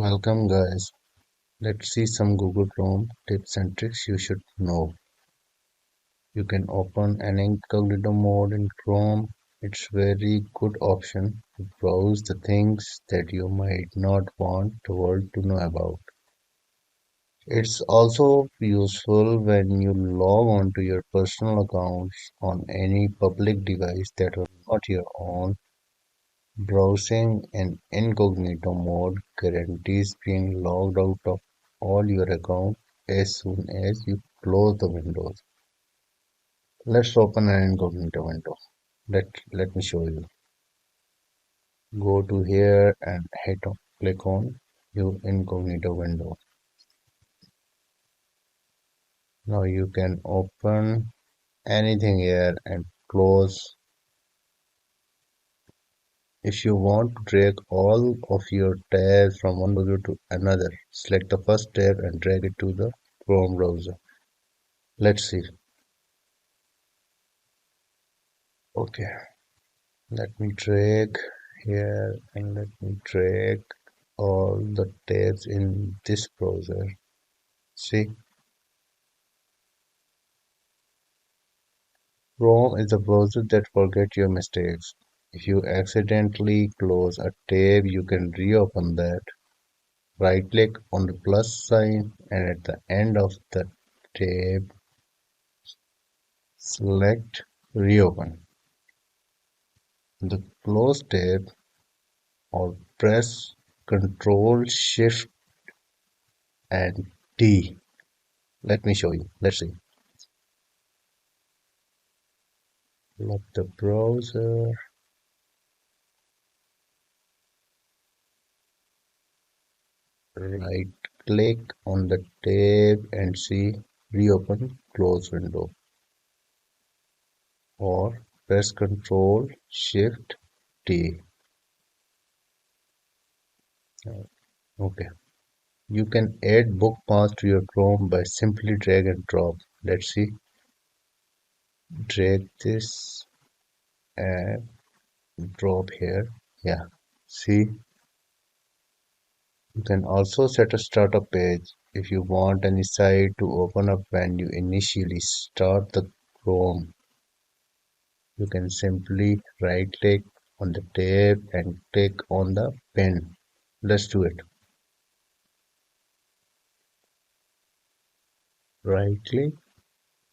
Welcome guys. Let's see some Google Chrome tips and tricks you should know. You can open an incognito mode in Chrome. It's very good option to browse the things that you might not want the world to know about. It's also useful when you log on to your personal accounts on any public device that are not your own. Browsing in incognito mode guarantees being logged out of all your accounts as soon as you close the windows. Let's open an incognito window. Let me show you. Go to here and click on your incognito window. Now you can open anything here and close. If you want to drag all of your tabs from one browser to another, select the first tab and drag it to the Chrome browser. Let's see. Okay, let me drag here and let me drag all the tabs in this browser. See, Chrome is a browser that forgets your mistakes. If you accidentally close a tab, you can reopen that. Right click on the plus sign and at the end of the tab, select reopen. The close tab or press Ctrl Shift and D. Let me show you. Let's see. Lock the browser. Right click on the tab and see reopen close window or press Ctrl Shift T. Okay. You can add bookmarks to your Chrome by simply drag and drop. Let's see. Drag this and drop here. Yeah. See, you can also set a startup page if you want any site to open up when you initially start the Chrome. You can simply right click on the tab and click on the pen. Let's do it. Right click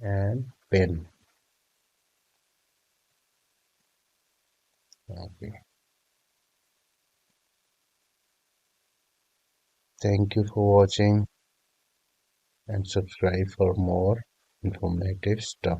and pen. Okay. Thank you for watching and subscribe for more informative stuff.